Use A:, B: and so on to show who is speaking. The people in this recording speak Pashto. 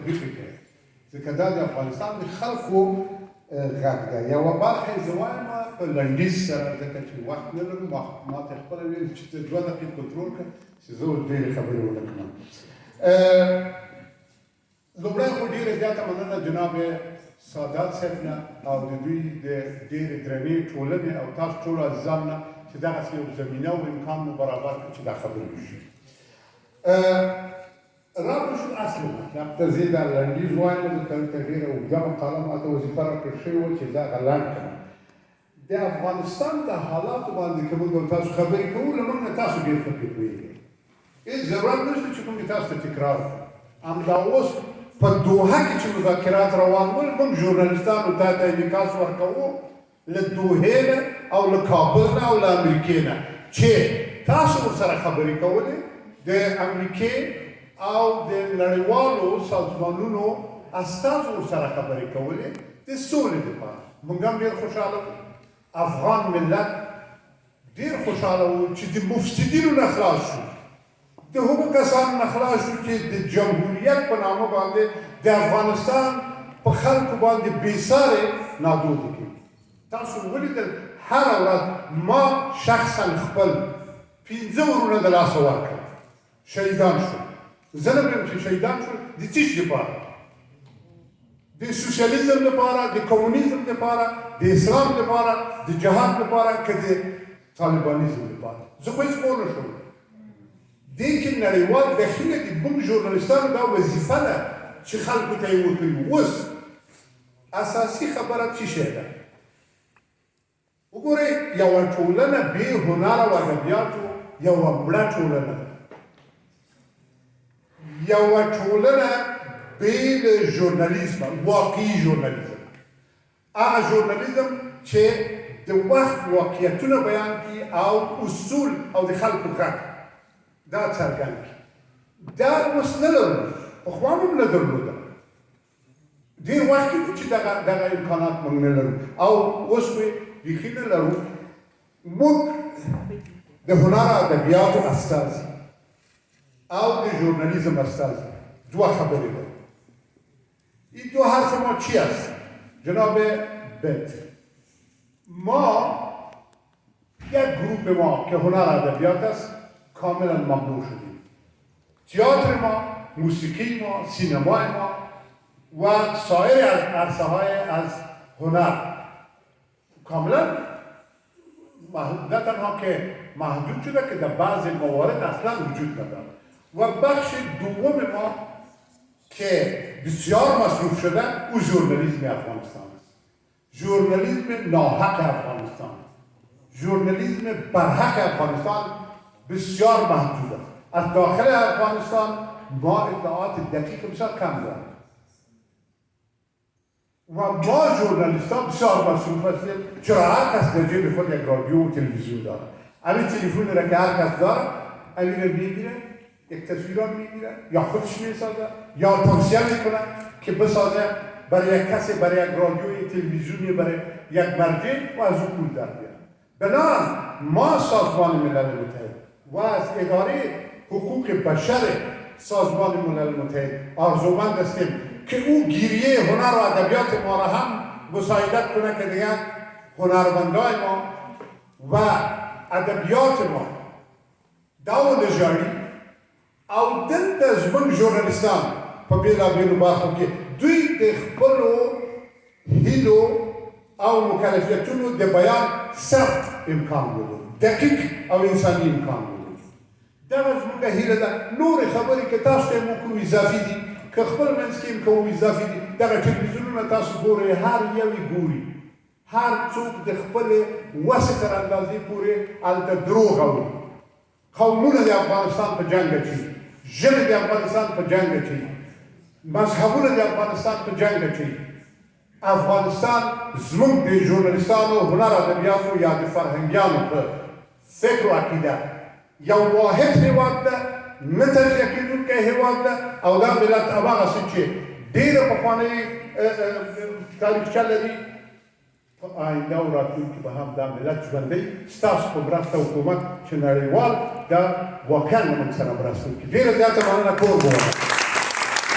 A: تودیخي کوي ځکه دا د افغانستان د خلکو غږ ده. یوه برخه یې زه وایم په لنډیز سره ځکه چې وخت نه لرم ما ته خپله ویل چې ته 2 دقیقې کنټرول کړه چې زه اوس ډېرې خبرې ونه کړم. لومړی خو ډېره زیاته مننه جناب سادات صاحب نه او د دوی د ډېرې درنې ټولنې او تاسو ټولو عزیزان نه چې دغسې یو زمینه او امکان مو برابر کړو چې دا خبرې وشي. راغلو شو اصل مطلب ته زه دا لنډیز وایم ځکه دلته ډېره اوږده مقاله ماته وظیفه راکړل شوې وه چې زه هغه لنډ کړم. د افغانستان د حالاتو باندې که موږ تاسو خبرې کوو له موږ نه تاسو ډېر ښه پرې پوهېږئ. هېڅ ضرورت نشته چې موږ تاسو ته تکرار کړو. همدا اوس په دوحه کې چې مذاکرات روان ول موږ ژورنالستانو ته ته انعکاس ورکوو له دوحې نه او له کابل نه او له امریکې نه چې تاسو ورسره خبرې کولې د امریکې او د نړیوالو سازمانونو استازو ورسره خبرې کولې د سولې دپاره. موږ هم ډېر خوشحاله وو. افغان ملت ډېر خوشحاله وو چې د مفسدینو نه خلاص شو، د هغو کسانو نه خلاص شو چې د جمهوریت په نامه باندې د افغانستان په خلکو باندې بېسارې نادودې کوي. تاسو ولیدل هره ورځ ما شخصا خپل 5 ورونه د لاسه ورکړل شهیدان شول. زه نه وایم چې شهیدان شول د څه شي دپاره؟ د سوسیالیزم دپاره، د کمونیزم دپاره، د اسلام دپاره، د جهاد دپاره که د طالبانیزم دپاره. زه خو هېڅ پوه نه شوم. دې کې نړیوال دخیله د موږ ژورنالستانو دا وظیفه ده چې خلکو ته یې وښیو. اوس اساسي خبره څه شی ده؟ وګورئ یوه ټولنه بې هنره او ادبیاتو یوه مړه ټولنه ده. یوه ټولنه بې له ژورنالیزمه، واقعي ژورنالیزم، هغه ژورنالیزم چې د وخت واقعیتونه بیان کړي او اصول او د خلکو غږ دا څرګند کړي. دا اوس نه لرو، پخوا هم نه درلوده. ډېر وخت کې چې دغه امکانات موږ نه لرو او اوس خو یې بیخي نه لرو. موږ د هنر ادبیاتو استازي او د ژورنالیزم استازي 2 خبرې لرو. این 2 حرف ما چی است؟ جناب بت، ما یک گروه ما که هنر ادبیات است کاملا ممنوع شدیم. تئاتر ما، موسیقی ما، سینمای ما و سایر عرصه های از هنر کاملا نه تنها که محدود شده که در بعضی موارد اصلا وجود ندارد. و بخش دوم ما که بسیار مصروف شده او ژورنالیزم افغانستان است. ژورنالیزم ناحق افغانستان، ژورنالیزم برحق افغانستان بسیار محدود است. از داخل افغانستان ما اطلاعات دقیق بسیار کم داریم و ما ژورنالیستان بسیار مصروف هستیم. چرا هر کس در جیب خود یک رادیو و تلویزیون داره. همین تلفن را که هر کس داره همین را میگیره، یک تصویر را میگیره یا خودش میسازه یا توصیه میکنه که بسازه برای یک کسی، برای یک رادیو، تلویزیونی، برای یک مرجع و از او پول در بیاره. بنابراین ما سازمان ملل متحد و از اداره حقوق بشر سازمان ملل متحد آرزومند هستیم که او گیریه هنر و ادبیات ما را هم مساعدت کنه که دیگر هنرمندای ما و ادبیات ما دو نژادی او دلته زموږ ژورنالیستان په بېلابېلو برخو کې دوی د خپلو هیلو او مکلفیتونو د بیان سخت امکان ولري، دقیق او انساني امکان ولري. دغه زموږ هیله ده. نورې خبرې که تاسو ته یې وکړو اضافي دي، که خپل منځ کې یې کوو اضافي دي. دغه ټلویزیونونه تاسو ګورئ، هر یو یې ګوري، هر څوک د خپلې وسې تر اندازې پورې هلته دروغ اوري. قومونه د افغانستان په جنګ اچوي، ژبې د افغانستان په جنګ اچوي، مذهبونه د افغانستان په جنګ اچوي. افغانستان زموږ د ژورنالیستانو، هنر ادبیاتو یا د فرهنګیانو په فکر و عقیده یو واحد هېواد ده، نه تجزیه کېدونکی هېواد ده او دا ملت هماغسې چې ډېره پخوانۍ تاریخچه لري، په آینده او راتلونکي به هم دا ملت ژوندی ستاسو په مرسته حکومت چې نړیوال دا واقعا له موږ سره مرسته وکړي. ډېره زیاته مننه. کور مو